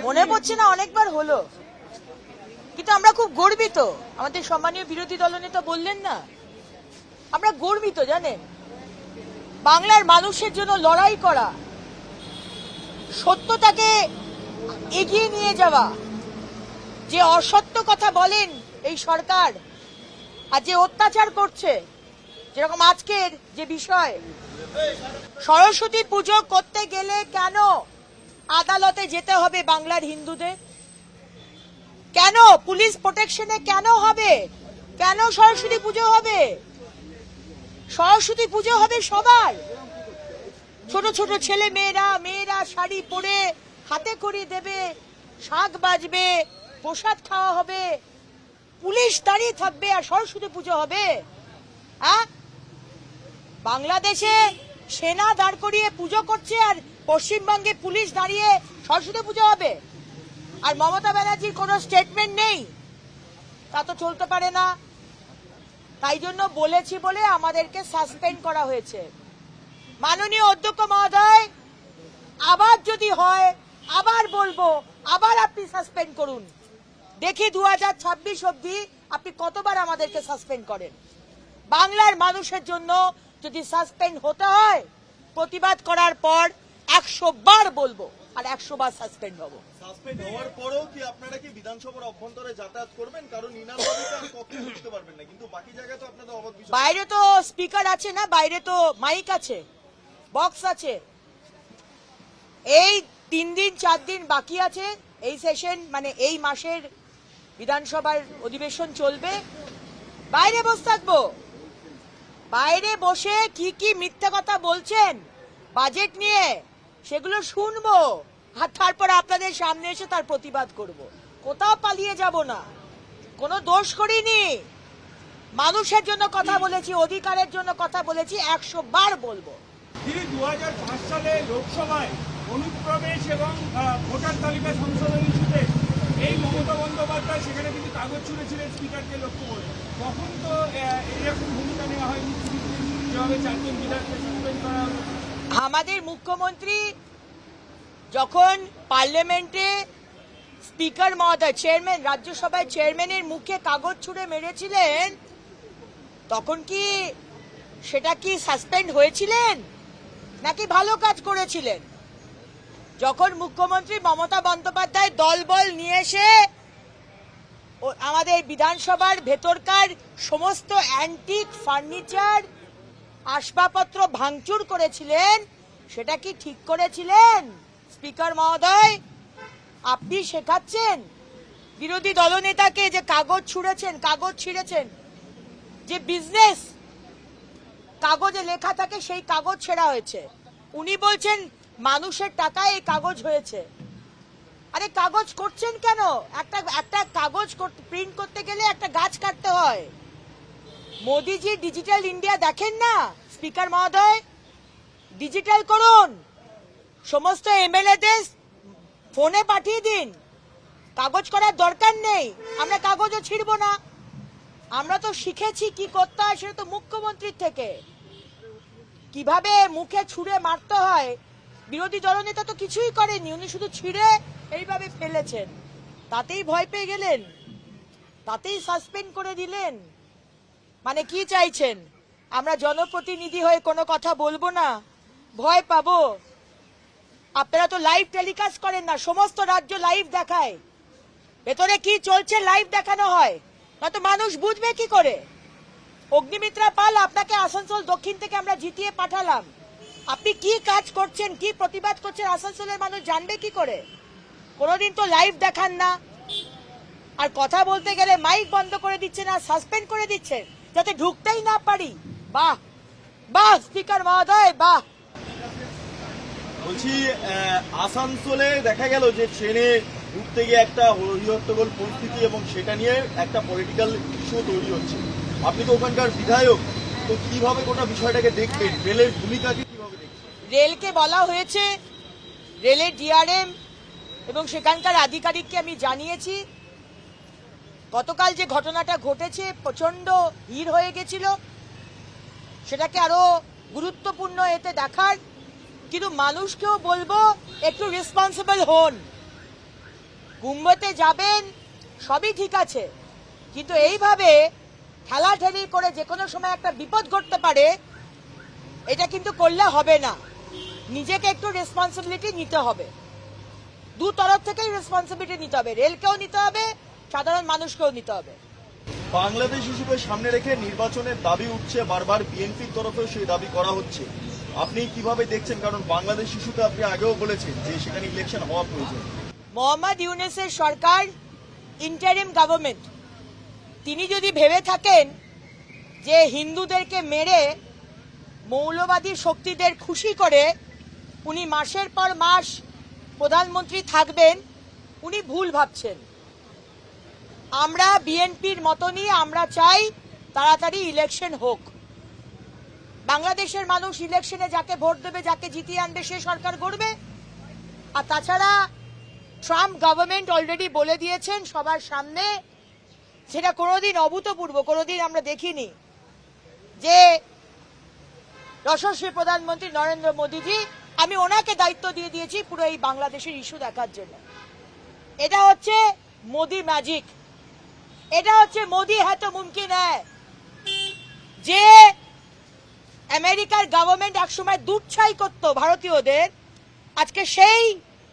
মনে পড়ছে না, অনেকবার হলো, কিন্তু আমরা খুব গর্বিত। আমাদের সম্মানীয় বিরোধী দলনেতা বললেন না, আমরা গর্বিত জানেন। বাংলার মানুষের জন্য লড়াই করা, সত্যটাকে এগিয়ে নিয়ে যাওয়া, যে অসত্য কথা বলেন এই সরকার আর যে অত্যাচার করছে, যেরকম আজকের যে বিষয়, সরস্বতী পুজো করতে গেলে কেন আদালতে যেতে হবে বাংলার হিন্দুদের? কেন পুলিশ প্রোটেকশনে কেন হবে? কেন সরস্বতী পুজো হবে? সরস্বতী পুজো হবে সবার। ছোট ছোট ছেলে মেয়েরা শাড়ি পরে হাতে খড়ি দেবে, শাঁখ বাজবে, প্রসাদ খাওয়া হবে, পুলিশ দাঁড়িয়ে থাকবে, আর সরস্বতী পুজো হবে? বাংলাদেশে সেনা দাঁড় করিয়ে পুজো করছে, আর পশ্চিমবঙ্গে পুলিশ দাঁড়িয়ে সরস্বতী পুজো হবে? আর মমতা ব্যানার্জির কোনো স্টেটমেন্ট নেই? তা তো চলতে পারে না। তাই জন্য বলেছি বলে আমাদেরকে সাসপেন্ড করা হয়েছে। মাননীয় অধ্যক্ষ মহোদয়, আবার যদি হয় আবার বলবো, আবার আপনি সাসপেন্ড করুন। দেখি 2026 অবধি আপনি কতবার আমাদেরকে সাসপেন্ড করেন। বাংলার মানুষের জন্য যদি সাসপেন্ড হতে হয়, প্রতিবাদ করার পর 100 বার বলবো আর 100 বার সাসপেন্ড হবো। সাসপেন্ড হওয়ার পরেও কি আপনারা কি বিধানসভার অভ্যন্তরে যাতায়াত করবেন? কারণ ইনামবাবুকে আমি কখনো বুঝতে পারবেন না, কিন্তু বাকি জায়গায় তো আপনাদের অবাধ বিষয়। বাইরে তো স্পিকার আছে না, বাইরে তো মাইক আছে, বক্স আছে। এই 3 দিন 4 দিন বাকি আছে, এই সেশন মানে এই মাসের বিধানসভার অধিবেশন চলবে। বাইরে বসে থাকবো, বাইরে বসে কি কি মিথ্যা কথা বলছেন বাজেট নিয়ে সেগুলো শুনবো, আর তারপর আপনাদের সামনে এসে তার প্রতিবাদ করব। কোথাও পালিয়ে যাব না, কোনো দোষ করিনি। মানুষের জন্য কথা বলেছি, অধিকারের জন্য কথা বলেছি, 100 বার বলবো। তিনি 2005 সালে লোকসভায় অনুপ্রবেশ এবং ভোটার তালিকা সংশোধন ইস্যুতে এই মমতা বন্দ্যোপাধ্যায় সেখানে কিন্তু কাগজ ছুঁড়েছিলেন স্পিকারকে লক্ষ্য করে। তখন তো এরকম ভূমিকা নেওয়া হয়নি, যেভাবে 4 জন বিধায়ককে সাসপেন্ড করা হলো। আমাদের মুখ্যমন্ত্রী যখন পার্লামেন্টে স্পিকার মহোদয়, চেয়ারম্যান, রাজ্যসভায় চেয়ারম্যানের মুখে কাগজ ছুঁড়ে মেরেছিলেন, তখন কি সেটা কি সাসপেন্ড হয়েছিলেন নাকি ভালো কাজ করেছিলেন? যখন মুখ্যমন্ত্রী মমতা বন্দ্যোপাধ্যায় দলবল নিয়ে এসে আমাদের বিধানসভার ভেতরকার সমস্ত অ্যান্টিক ফার্নিচার, আসবাবপত্র ভাঙচুর করেছিলেন, সেটা কি ঠিক করেছিলেন স্পিকার মহোদয়? আপনি শেখাচ্ছেন বিরোধী দলনেতাকে যে কাগজ ছুঁড়েছেন, কাগজ ছিঁড়েছেন। যে বিজনেস কাগজে লেখা থাকে সেই কাগজ ছেঁড়া হয়েছে, উনি বলছেন মানুষের টাকায় এই কাগজ হয়েছে। আরে কাগজ করছেন কেন? একটা কাগজ প্রিন্ট করতে গেলে একটা গাছ কাটতে হয়। মোদিজি ডিজিটাল ইন্ডিয়া দেখেন না স্পিকার মহোদয়? ডিজিটাল করুন, সমস্ত এমএলএদের ফোনে পাঠিয়ে দিন, কাগজ করার দরকার নেই। আমরা কাগজও ছিঁড়ব না। আমরা তো শিখেছি কি করতে হয়, সেটা তো মুখ্যমন্ত্রীর থেকে। কিভাবে মুখে ছুঁড়ে মারতে হয় বিরোধী দলনেতা তো কিছুই করেনি, উনি শুধু ছিঁড়ে এইভাবে ফেলেছেন। তাতেই ভয় পেয়ে গেলেন, তাতেই সাসপেন্ড করে দিলেন। মানে কি চাইছেন? আমরা জনপ্রতিনিধি হয়ে কোনো কথা বলবো না, ভয় পাবো? আপনারা তো লাইভ টেলিকাস্ট করেন না, সমস্ত রাজ্য লাইভ দেখায়, ভেতরে কি চলছে লাইভ দেখানো হয়, নয়তো মানুষ বুঝবে কি করে? অগ্নিমিত্রা পাল, আপনাকে আসানসোল দক্ষিণ থেকে আমরা জিতিয়ে পাঠালাম, আপনি কি কাজ করছেন, কি প্রতিবাদ করছেন, আসানসোলের মানুষ জানবে কি করে? কোনোদিন তো লাইভ দেখান না। আর কথা বলতে গেলে মাইক বন্ধ করে দিচ্ছেন আর সাসপেন্ড করে দিচ্ছেন যাতে ঢুকতেই না পারি। বাহ বাহ স্পিকার মহোদয়, বাহ। বলছি, আসানসোলে দেখা গেল যে ট্রেনে ঢুকতে গিয়ে একটা হরিহট্টগোল পরিস্থিতি, এবং সেটা নিয়ে একটা পলিটিক্যাল ইস্যু তৈরি হচ্ছে। আপনি তো ওখানকার বিধায়ক, তো কিভাবে গোটা বিষয়টাকে দেখবেন? রেলের ভূমিকাকে কিভাবে দেখবেন? রেলকে বলা হয়েছে, রেলের ডিআরএম এবং সেখানকার আধিকারিককে আমি জানিয়েছি, গতকাল যে ঘটনাটা ঘটেছে প্রচন্ড ভিড় হয়ে গেছিল, সেটাকে আরো গুরুত্বপূর্ণ এতে দেখার। কিন্তু মানুষকেও বলবো একটু রেসপন্সিবল হন। কুম্ভতে যাবেন, সবই ঠিক আছে, কিন্তু এইভাবে ঠেলাঠেলি করে যে কোনো সময় একটা বিপদ ঘটতে পারে, এটা কিন্তু করলে হবে না। নিজেকে একটু রেসপন্সিবিলিটি নিতে হবে, দু তরফ থেকেই রেসপন্সিবিলিটি নিতে হবে, রেলকেও নিতে হবে, সাধারণ মানুষকেও নিতে হবে। বাংলাদেশ ইস্যুকে সামনে রেখে নির্বাচনের দাবি উঠছে বারবার, বিএনপির তরফেও সেই দাবি করা হচ্ছে। আপনি কিভাবে দেখছেন? কারণ বাংলাদেশ ইস্যুতে আপনি আগেও বলেছেন যে সেখানে ইলেকশন হওয়া প্রয়োজন। মোহাম্মদ ইউনূসের সরকার ইন্টারিম গভর্নমেন্ট, তিনি যদি ভেবে থাকেন যে হিন্দুদেরকে মেরে মৌলবাদী শক্তিদের খুশি করে উনি মাসের পর মাস প্রধানমন্ত্রী থাকবেন, উনি ভুল ভাবছেন। আমরা বিএনপির মতনই আমরা চাই তাড়াতাড়ি ইলেকশন হোক। বাংলাদেশের মানুষ ইলেকশনে যাকে ভোট দেবে, যাকে জিতিয়ে আনবে, সে সরকার গড়বে। আর তাছাড়া ট্রাম্প গভর্নমেন্ট অলরেডি বলে দিয়েছেন সবার সামনে, সেটা কোনোদিন অভূতপূর্ব, কোনোদিন আমরা দেখিনি, যে যশস্বী প্রধানমন্ত্রী নরেন্দ্র মোদীজি, আমি ওনাকে দায়িত্ব দিয়ে দিয়েছি পুরো এই বাংলাদেশের ইস্যু দেখার জন্য। এটা হচ্ছে মোদি ম্যাজিক, এটা হচ্ছে মোদি হ্যাঁ তো মুমকিন হ্যায়। যে আমেরিকার গভর্নমেন্ট একসময় দুধছাই করতো ভারতীয়দের, আজকে সেই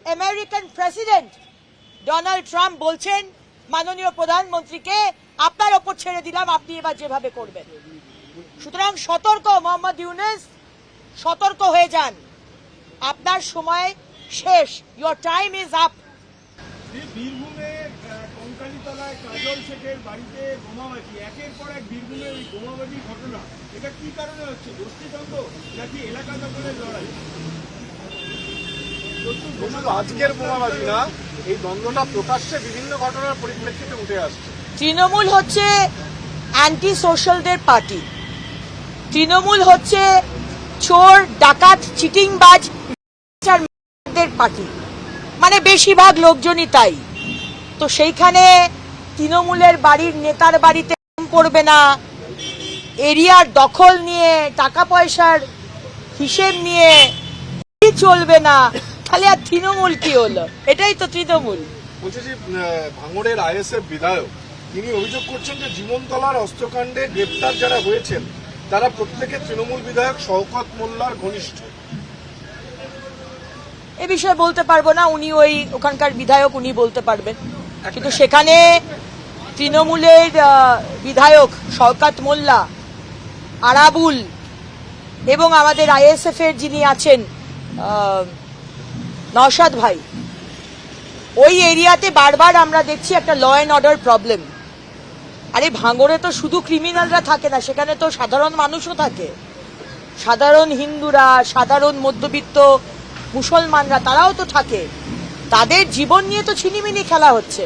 আমেরিকান প্রেসিডেন্ট ডোনাল্ড ট্রাম্প বলছেন মাননীয় প্রধানমন্ত্রীকে, আপনার ওপর ছেড়ে দিলাম, আপনি এবার যেভাবে করবেন। সুতরাং সতর্ক মোহাম্মদ ইউনূস, সতর্ক হয়ে যান, আপনার সময় শেষ, ইয়োর টাইম ইজ আপ। বীরভূমে কঙ্কালীতলায় কাজল শেখের বাড়িতে বোমাবাজি, একের পর এক বীরভূমে ওই বোমাবাজির ঘটনা, এটা কি কারণে হচ্ছে? গোষ্ঠীদ্বন্দ্ব নাকি এলাকা দখলের লড়াই? শুধু আজকের বোমাবাজি না, এই দ্বন্দ্বটা প্রকাশ্যে বিভিন্ন ঘটনার পরিপ্রেক্ষিতে উঠে আসছে। তৃণমূল হচ্ছে অ্যান্টি সোশ্যালদের পার্টি, তৃণমূল হচ্ছে চোর ডাকাত চিটিংবাজ পার্টি, মানে বেশিরভাগ লোকজনই তাই। তো সেইখানে তৃণমূলের বাড়ির নেতার বাড়িতে করবে না, এরিয়ার দখল নিয়ে টাকা পয়সার হিসেব নিয়ে চলবে না, তাহলে আর তৃণমূল কি হলো? এটাই তো তৃণমূল। বলছে যে ভাঙড়ের আইএসএফ বিধায়ক, তিনি অভিযোগ করছেন যে জীবনতলার অস্ত্রকাণ্ডে গ্রেপ্তার যারা হয়েছেন তারা প্রত্যেকে তৃণমূল বিধায়ক শওকত মোল্লার ঘনিষ্ঠ। এ বিষয়ে বলতে পারবো না, উনি ওখানকার বিধায়ক, উনি বলতে পারবেন। কিন্তু সেখানে তৃণমূলের বিধায়ক শওকত মোল্লা, আরাবুল এবং আমাদের আইএসএফ এর যিনি আছেন নওশাদ ভাই, ওই এরিয়াতে বারবার আমরা দেখছি একটা ল অ্যান্ড অর্ডার প্রবলেম। আরে ভাঙড়ে তো শুধু ক্রিমিনালরা থাকে না, সেখানে তো সাধারণ মানুষও থাকে, সাধারণ হিন্দুরা, সাধারণ মধ্যবিত্ত মুসলমানরা, তারাও তো থাকে। তাদের জীবন নিয়ে তো ছিনিমিনি খেলা হচ্ছে।